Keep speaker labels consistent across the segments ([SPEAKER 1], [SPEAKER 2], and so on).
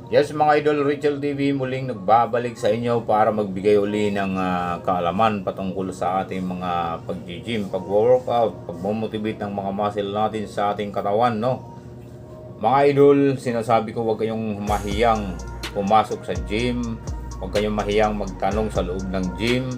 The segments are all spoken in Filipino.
[SPEAKER 1] Yes mga idol, Rachel TV muling nagbabalik sa inyo para magbigay uli ng kaalaman patungkol sa ating mga pag-gym, pag-workout, pag-motivate ng mga muscle natin sa ating katawan, no? Mga idol, sinasabi ko huwag kayong mahiyang pumasok sa gym, huwag kayong mahiyang magtanong sa loob ng gym,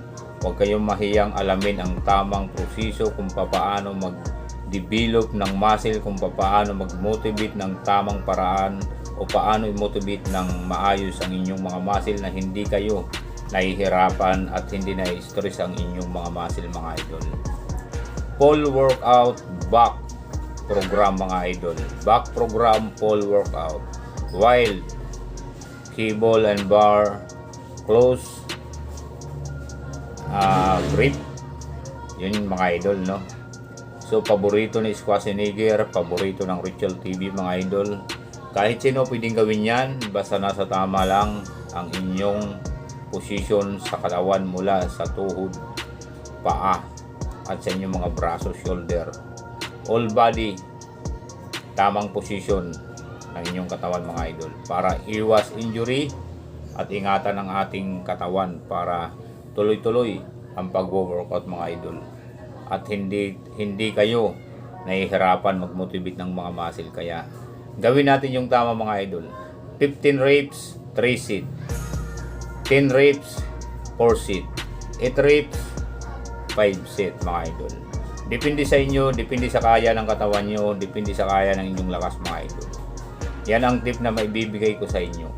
[SPEAKER 1] huwag kayong mahiyang alamin ang tamang proseso kung paano mag-develop ng muscle, kung paano mag-motivate ng tamang paraan, o paano i-motivate ng maayos ang inyong mga muscle na hindi kayo nahihirapan at hindi na-stress ang inyong mga muscle mga idol. Full workout back program mga idol. Back program full workout. While cable and bar close grip. Yun mga idol, no? So paborito ni Schwarzenegger, paborito ng Rachel TV mga idol. Kahit sino pwedeng gawin yan, basta nasa tama lang ang inyong position sa katawan mula sa tuhod, paa, at sa inyong mga braso, shoulder. All body, tamang position ng inyong katawan mga idol. Para iwas injury at ingatan ang ating katawan para tuloy-tuloy ang pag-workout mga idol. At hindi kayo nahihirapan mag-motivate ng mga muscle kaya gawin natin yung tama mga idol. 15 reps, 3 set. 10 reps, 4 set. 8 reps, 5 set mga idol. Depende sa inyo, depende sa kaya ng katawan nyo, depende sa kaya ng inyong lakas mga idol. Yan ang tip na maibibigay ko sa inyo.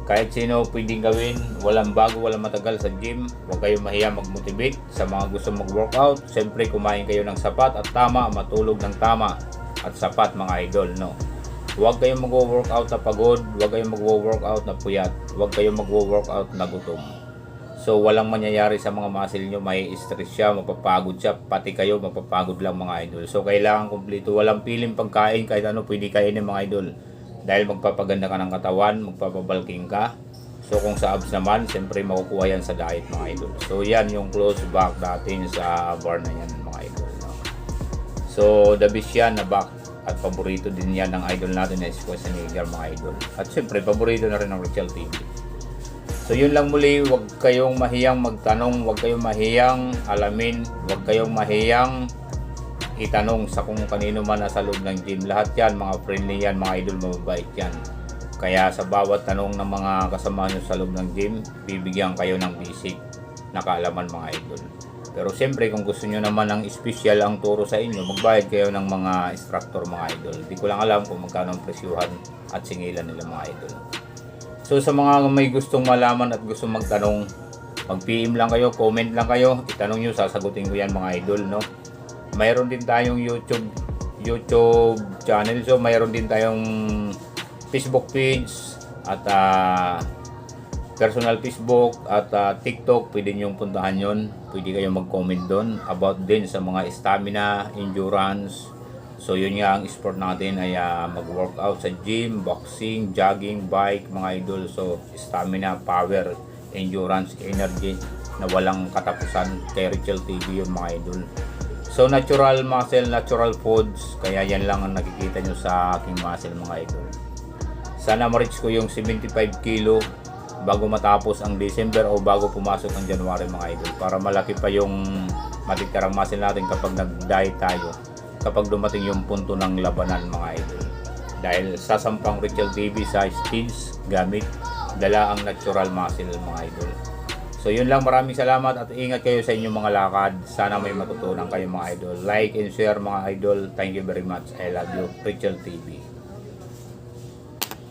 [SPEAKER 1] Kahit sino pwedeng gawin, walang bago, walang matagal sa gym. Huwag kayong mahiya mag-motivate sa mga gusto mag-workout. Siyempre kumain kayo ng sapat at tama, matulog ng tama at sapat mga idol, no? Huwag kayong mag-workout na pagod, huwag kayong mag-workout na puyat, huwag kayong mag-workout na gutom. So walang mangyayari sa mga muscle nyo, may stress siya, mapapagod siya, pati kayo mapapagod lang mga idol. So kailangan kumpleto, walang piling pagkain, kahit ano pwede kainin mga idol. Dahil magpapaganda ka ng katawan, magpapabalking ka. So kung sa abs naman, siyempre makukuha yan sa diet mga idol. So yan yung close back natin sa bar na yan mga idol, no? So the best yan na back. At paborito din yan ng idol natin na Schwarzenegger mga idol. At syempre paborito na rin ng Rachel TV. So yun lang muli, huwag kayong mahiyang magtanong, huwag kayong mahiyang alamin, huwag kayong mahiyang itanong sa kung kanino man nasa loob ng gym. Lahat yan, mga friendly yan, mga idol, mababait yan. Kaya sa bawat tanong ng mga kasama nyo sa loob ng gym, bibigyan kayo ng basic na kaalaman mga idol. Pero siyempre kung gusto nyo naman ng special ang turo sa inyo, magbayad kayo ng mga instructor mga idol. Di ko lang alam kung magkano ang presyuhan at singilan nila mga idol. So sa mga may gustong malaman at gustong magtanong, mag-PM lang kayo, comment lang kayo, itanong nyo, sasagutin ko yan mga idol, no? Mayroon din tayong YouTube channel, so mayroon din tayong Facebook page at personal Facebook at TikTok, pwede nyo puntahan yon. Pwede kayong mag-comment doon about din sa mga stamina, endurance. So yun nga ang sport natin ay mag-workout sa gym, boxing, jogging, bike mga idol. So stamina, power, endurance, energy na walang katapusan. Kay Rachel TV yun mga idol. So natural muscle, natural foods, kaya yan lang ang nakikita nyo sa aking muscle mga idol. Sana ma-reach ko yung 75 kilo bago matapos ang December o bago pumasok ang January mga idol, para malaki pa yung matitirang muscle natin kapag nag-diet tayo, kapag dumating yung punto ng labanan mga idol. Dahil sasampang Rachel TV sa stage gamit dala ang natural muscle mga idol. So yun lang, maraming salamat at ingat kayo sa inyong mga lakad. Sana may matutunan kayo mga idol. Like and share mga idol. Thank you very much. I love you, Rachel TV.